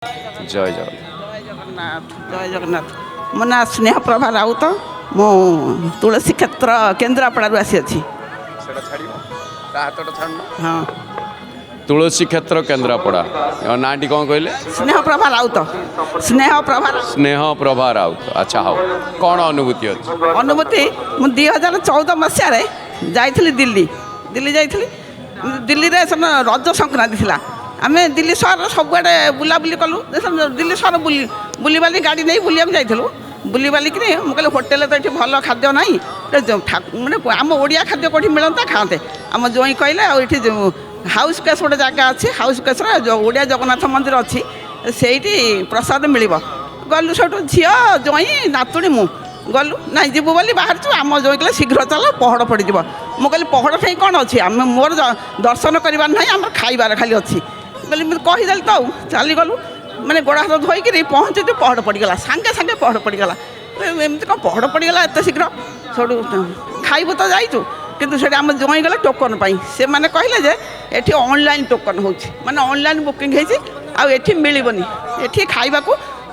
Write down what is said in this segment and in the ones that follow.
জয় জগন্নাথ। ଜୟ ଜଗନ୍ନାଥ। ମୋ ନାଁ ସ୍ନେହପ୍ରଭା ରାଉତ। ମୁଁ ତୁଳସୀ କ୍ଷେତ୍ର କେନ୍ଦ୍ରାପଡ଼ାରୁ ଆସିଅଛି। ସେଟା ଛାଡ଼ିବ ତା ହାତଟା ଛାଡ଼ୁନ। ହଁ, ତୁଳସୀ କ୍ଷେତ୍ର କେନ୍ଦ୍ରାପଡ଼ା। ନାଁଟି କ'ଣ କହିଲେ? ସ୍ନେହପ୍ରଭା ରାଉତ। ସ୍ନେହପ୍ରଭା ସ୍ନେହ ପ୍ରଭା ରାଉତ। ଆଚ୍ଛା, ହଉ। କ'ଣ ଅନୁଭୂତି ଅଛି? ଅନୁଭୂତି, ମୁଁ 2014 ମସିହାରେ ଯାଇଥିଲି ଦିଲ୍ଲୀ ଯାଇଥିଲି। ଦିଲ୍ଲୀରେ ସେଦିନ ରଜ ସଂକ୍ରାନ୍ତି ଥିଲା। ଆମେ ଦିଲ୍ଲୀ ସହର ସବୁଆଡ଼େ ବୁଲାବୁଲି କଲୁ। ଦିଲ୍ଲୀ ସହର ବୁଲିବାଲି ଗାଡ଼ି ନେଇ ବୁଲିବାକୁ ଯାଇଥିଲୁ। ବୁଲିବାଲିକିରି ମୁଁ କହିଲି ହୋଟେଲରେ ତ ଏଠି ଭଲ ଖାଦ୍ୟ ନାହିଁ, ମାନେ ଆମ ଓଡ଼ିଆ ଖାଦ୍ୟ କେଉଁଠି ମିଳନ୍ତା ଖାଆନ୍ତେ। ଆମ ଜ୍ୱାଇଁ କହିଲେ ଆଉ ଏଠି ହାଉସ୍ କେସ୍ ଗୋଟେ ଜାଗା ଅଛି, ହାଉସ୍ କେସ୍ର ଓଡ଼ିଆ ଜଗନ୍ନାଥ ମନ୍ଦିର ଅଛି, ସେଇଠି ପ୍ରସାଦ ମିଳିବ। ଗଲୁ ସେଠୁ ଝିଅ ଜ୍ୱାଇଁ ନାତୁଣୀ ମୁଁ ଗଲୁ। ନାଇଁ ଯିବୁ ବୋଲି ବାହାରିଛୁ। ଆମ ଜ୍ୱାଇଁ କହିଲେ ଶୀଘ୍ର ଚାଲ ପହଡ଼ ପଡ଼ିଯିବ। ମୁଁ କହିଲି ପହଡ଼ ଠାଇଁ କ'ଣ ଅଛି, ଆମେ ମୋର ଦର୍ଶନ କରିବାର ନାହିଁ, ଆମର ଖାଇବାର ଖାଲି ଅଛି। କହିଲି ମୁଁ କହିଦେଲି ତ ଆଉ ଚାଲିଗଲୁ। ମାନେ ଗୋଡ଼ ହାତ ଧୋଇକିରି ପହଞ୍ଚିଛୁ, ପହଡ଼ ପଡ଼ିଗଲା। ସାଙ୍ଗେ ସାଙ୍ଗେ ପହଡ଼ ପଡ଼ିଗଲା। ଏମିତି କ'ଣ ପହଡ଼ ପଡ଼ିଗଲା ଏତେ ଶୀଘ୍ର? ସେଠୁ ଖାଇବୁ ତ ଯାଇଛୁ, କିନ୍ତୁ ସେଠି ଆମ ଜ୍ୱାଇଁ ଗଲେ ଟୋକନ୍ ପାଇଁ। ସେମାନେ କହିଲେ ଯେ ଏଠି ଅନଲାଇନ୍ ଟୋକନ୍ ହେଉଛି, ମାନେ ଅନଲାଇନ୍ ବୁକିଂ ହେଇଛି, ଆଉ ଏଠି ମିଳିବନି, ଏଠି ଖାଇବାକୁ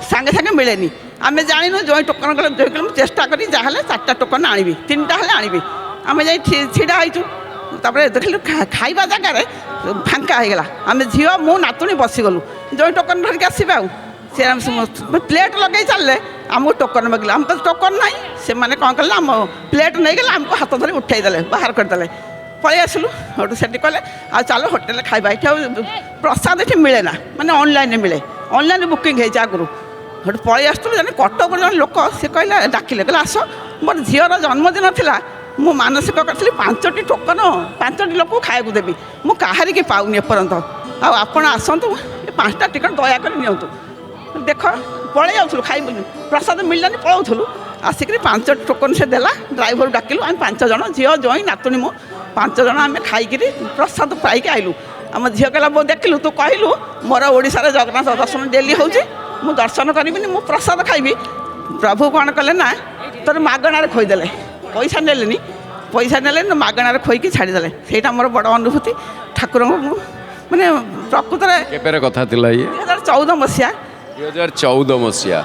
ସାଙ୍ଗେ ସାଙ୍ଗେ ମିଳେନି। ଆମେ ଜାଣିନୁ। ଜ୍ୱାଇଁ ଟୋକନ୍ କଲେ, ଜ୍ୱାଇଁ କହିଲେ ମୁଁ ଚେଷ୍ଟା କରି ଯାହାହେଲେ 4ଟା ଟୋକନ୍ ଆଣିବି, 3ଟା ହେଲେ ଆଣିବି। ଆମେ ଯାଇ ଛିଡ଼ା ହେଇଛୁ। ତାପରେ ଦେଖିଲୁ ଖାଇବା ଜାଗାରେ ଫାଙ୍କା ହେଇଗଲା। ଆମେ ଝିଅ ମୁଁ ନାତୁଣୀ ବସିଗଲୁ। ଜ୍ୱାଇଁ ଟୋକନ୍ ଧରିକି ଆସିବେ ଆଉ ସେ ପ୍ଲେଟ୍ ଲଗେଇ ଚାଲିଲେ, ଆମକୁ ଟୋକନ୍ ମାଗିଲେ। ଆମ ତ ଟୋକନ୍ ନାହିଁ। ସେମାନେ କ'ଣ କଲେ, ଆମ ପ୍ଲେଟ୍ ନେଇଗଲେ, ଆମକୁ ହାତ ଧରି ଉଠାଇ ଦେଲେ, ବାହାର କରିଦେଲେ। ପଳେଇ ଆସିଲୁ। ସେଠୁ ସେଠି କହିଲେ ଆଉ ଚାଲ ହୋଟେଲରେ ଖାଇବା, ଏଠି ଆଉ ପ୍ରସାଦ ଏଠି ମିଳେ ନା, ମାନେ ଅନଲାଇନ୍ରେ ମିଳେ, ଅନଲାଇନ୍ ବୁକିଂ ହେଇଛି ଆଗରୁ। ସେଠୁ ପଳେଇ ଆସିଥିଲୁ। ଜଣେ କଟକରୁ ଜଣେ ଲୋକ ସେ କହିଲେ, ଡାକିଲେ, କହିଲେ ଆସ, ମୋର ଝିଅର ଜନ୍ମଦିନ ଥିଲା, ମୁଁ ମାନସିକ କରିଥିଲି 5ଟି ଟୋକନ 5ଟି ଲୋକକୁ ଖାଇବାକୁ ଦେବି, ମୁଁ କାହାରିକି ପାଉନି ଏପର୍ଯ୍ୟନ୍ତ, ଆଉ ଆପଣ ଆସନ୍ତୁ, ଏ 5ଟା ଟିକେଟ୍ ଦୟାକରି ନିଅନ୍ତୁ। ଦେଖ, ପଳେଇ ଯାଉଥିଲୁ, ଖାଇବୁନି, ପ୍ରସାଦ ମିଳିଲାନି, ପଳାଉଥିଲୁ। ଆସିକିରି 5ଟି ଟୋକନ୍ ସେ ଦେଲା। ଡ୍ରାଇଭର ଡାକିଲୁ। ଆମେ 5 ଜଣ, ଝିଅ ଜ୍ୱାଇଁ ନାତୁଣୀ ମୁଁ 5 ଜଣ ଆମେ ଖାଇକିରି ପ୍ରସାଦ ପାଇକି ଆଇଲୁ। ଆମ ଝିଅ କହିଲା, ବୋଉ ଦେଖିଲୁ, ତୁ କହିଲୁ ମୋର ଓଡ଼ିଶାରେ ଜଗନ୍ନାଥ ଦର୍ଶନ ଡେଲି ହେଉଛି, ମୁଁ ଦର୍ଶନ କରିବିନି, ମୁଁ ପ୍ରସାଦ ଖାଇବି। ପ୍ରଭୁ କ'ଣ କଲେ ନା, ତୋର ମାଗଣାରେ ଖୋଇଦେଲେ, ପଇସା ନେଲେନି, ମାଗଣାରେ ଖୋଇକି ଛାଡ଼ିଦେଲେ। ସେଇଟା ମୋର ବଡ଼ ଅନୁଭୂତି। ଠାକୁରଙ୍କୁ ମୁଁ ମାନେ ପ୍ରକୃତରେ କେବେର କଥା ଥିଲା ଇଏ? 2014 ମସିହା। 2014 ମସିହା।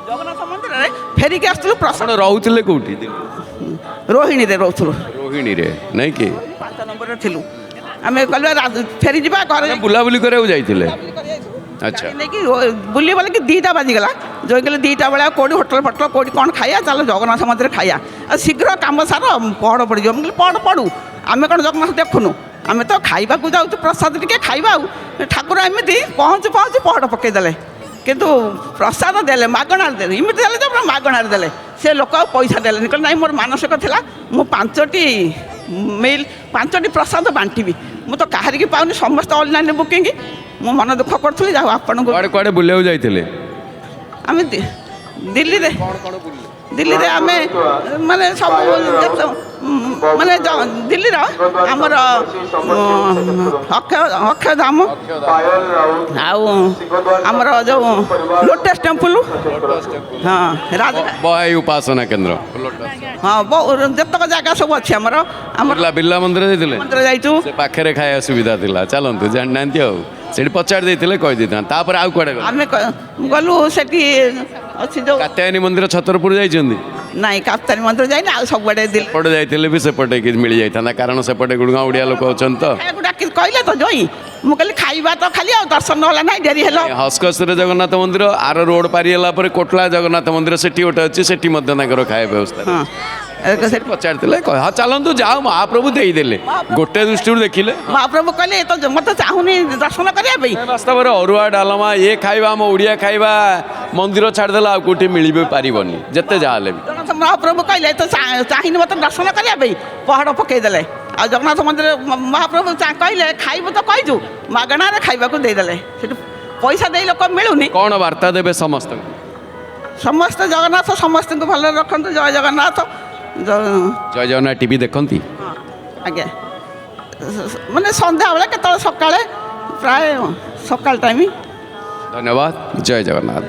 ଜଗନ୍ନାଥ ମନ୍ଦିରରେ ଫେରିକି ଆସିଥିଲୁ। ଆପଣ ରହୁଥିଲେ କେଉଁଠି? ରୋହିଣୀରେ ରହୁଥିଲୁ। ରୋହିଣୀରେ ନାଇଁ କି? 5 ନମ୍ବରରେ ଥିଲୁ। ଆମେ କହିଲୁ ଫେରିଯିବା ଘରେ। ବୁଲାବୁଲି କରିବାକୁ ଯାଇଥିଲେ? ଆଚ୍ଛା। ନେଇକି ବୁଲି ବୋଲିକି 2ଟା ବାଜିଗଲା। ଯୋଇ କହିଲେ 2ଟା ବେଳେ ଆଉ କେଉଁଠି ହୋଟେଲ ଫଟେଲ କେଉଁଠି କ'ଣ ଖାଇବା, ଚାଲ ଜଗନ୍ନାଥ ମନ୍ଦିରରେ ଖାଇବା, ଆଉ ଶୀଘ୍ର କାମ ସାର ପହଡ଼ ପଡ଼ିଯିବ। ମୁଁ କହିଲି ପହଡ଼ ପଡ଼ୁ, ଆମେ କ'ଣ ଜଗନ୍ନାଥ ଦେଖୁନୁ, ଆମେ ତ ଖାଇବାକୁ ଯାଉଛୁ, ପ୍ରସାଦ ଟିକେ ଖାଇବା। ଆଉ ଠାକୁର ଏମିତି ପହଞ୍ଚୁ ପହଡ଼ ପକାଇଦେଲେ, କିନ୍ତୁ ପ୍ରସାଦ ଦେଲେ, ମାଗଣାରେ ଦେଲେ, ଏମିତି ଦେଲେ ଯେ ପୁରା ମାଗଣାରେ ଦେଲେ। ସେ ଲୋକ ଆଉ ପଇସା ଦେଲେନି। କହିଲେ ନାଇଁ, ମୋର ମାନସିକ ଥିଲା, ମୁଁ 5ଟି ପ୍ରସାଦ ବାଣ୍ଟିବି, ମୁଁ ତ କାହାରିକି ପାଉନି, ସମସ୍ତେ ଅନଲାଇନ୍ ବୁକିଂ। ମୁଁ ମନ ଦୁଃଖ କରୁଥିଲି। ଯାଉ ଆପଣଙ୍କୁ। କୁଆଡ଼େ ବୁଲିବାକୁ ଯାଇଥିଲେ? ଆମେ ଦିଲ୍ଲୀରେ ଆମେ ମାନେ ସବୁ ମାନେ ଦିଲ୍ଲୀର ଆମର ଅକ୍ଷୟଧାମ, ଆଉ ଆମର ଯେଉଁ ଲୋଟସ୍ ଟେମ୍ପଲ୍, ହଁ, ବହାଇ ଉପାସନା କେନ୍ଦ୍ର, ହଁ, ଯେତକ ଜାଗା ସବୁ ଅଛି ଆମର। ବିର୍ଲା ମନ୍ଦିର ଯାଇଥିଲେ? ମନ୍ଦିର ଯାଇଛୁ। ସେ ପାଖରେ ଖାଇବା ସୁବିଧା ଥିଲା, ଚାଲନ୍ତୁ, ଜାଣିନାହାନ୍ତି ଆଉ ସେଠି ପଚାରି ଦେଇଥିଲେ କହିଦେଇଥାନ୍ତି। ତାପରେ ଆଉ କୁଆଡ଼େ ଆମେ ଗଲୁ? ସେଠି ଅଛି ଯେଉଁ କାତ୍ୟାୟନୀ ମନ୍ଦିର, ଛତରପୁର ଯାଇଛନ୍ତି? ନାଇଁ, କାପ୍ତାନୀ ମନ୍ଦିର ଯାଇନି। ଆଉ ସବୁଆଡ଼େ ସେପଟେ ଯାଇଥିଲେ ବି ସେପଟେ କିଛି ମିଳିଯାଇଥାନ୍ତା, କାରଣ ସେପଟେ ଗୁଡ଼ଗାଁ ଓଡ଼ିଆ ଲୋକ ଅଛନ୍ତି ତ। ଖାଇବାକୁ ଡାକି କହିଲେ ତ ଜ୍ୱାଇଁ, ମୁଁ କହିଲି ଖାଇବା ତ ଖାଲି, ଆଉ ଦର୍ଶନ ହେଲା ନାହିଁ, ଡେରି ହେଲା। ହସ୍କସରେ ଜଗନ୍ନାଥ ମନ୍ଦିର, ଆର ରୋଡ଼ ପାରି ହେଲା ପରେ କୋଟଲା ଜଗନ୍ନାଥ ମନ୍ଦିର ସେଠି ଗୋଟେ ଅଛି, ସେଠି ମଧ୍ୟ ତାଙ୍କର ଖାଇବା ବ୍ୟବସ୍ଥା। ସେଠି ପଚାରିଥିଲେ, ହଁ ଚାଲନ୍ତୁ ଯାଅ, ମହାପ୍ରଭୁ ଦେଇଦେଲେ। ଗୋଟେ ଦୃଷ୍ଟିରୁ ଦେଖିଲେ ମହାପ୍ରଭୁ କହିଲେ ଏ ତ ମୋତେ ଚାହୁଁନି ଦର୍ଶନ କରିବା ପାଇଁ। ବାସ୍ତବରେ ଅରୁଆ ଡାଲମା ଏ ଖାଇବା, ଆମ ଓଡ଼ିଆ ଖାଇବା, ମନ୍ଦିର ଛାଡ଼ିଦେଲେ ଆଉ କେଉଁଠି ମିଳିବି ପାରିବନି, ଯେତେ ଯାହା ହେଲେ ବି। ମହାପ୍ରଭୁ କହିଲେ ତ ଚାହିଁନି ମୋତେ ଦର୍ଶନ କରିବା ପାଇଁ, ପହଡ଼ ପକାଇଦେଲେ। ଆଉ ଜଗନ୍ନାଥ ମନ୍ଦିର ମହାପ୍ରଭୁ କହିଲେ ଖାଇବୁ ତ କହିଛୁ, ମାଗଣାରେ ଖାଇବାକୁ ଦେଇଦେଲେ। ସେଠୁ ପଇସା ଦେଇ ଲୋକ ମିଳୁନି। କ'ଣ ବାର୍ତ୍ତା ଦେବେ ସମସ୍ତଙ୍କୁ? ସମସ୍ତେ ଜଗନ୍ନାଥ ସମସ୍ତଙ୍କୁ ଭଲରେ ରଖନ୍ତୁ। ଜୟ ଜଗନ୍ନାଥ। ଜୟ ଜଗନ୍ନାଥ ଟିଭି ଦେଖନ୍ତି? ଆଜ୍ଞା, ମାନେ ସନ୍ଧ୍ୟାବେଳେ, କେତେବେଳେ ସକାଳେ, ପ୍ରାୟ ସକାଳ ଟାଇମ୍। ଧନ୍ୟବାଦ। ଜୟ ଜଗନ୍ନାଥ।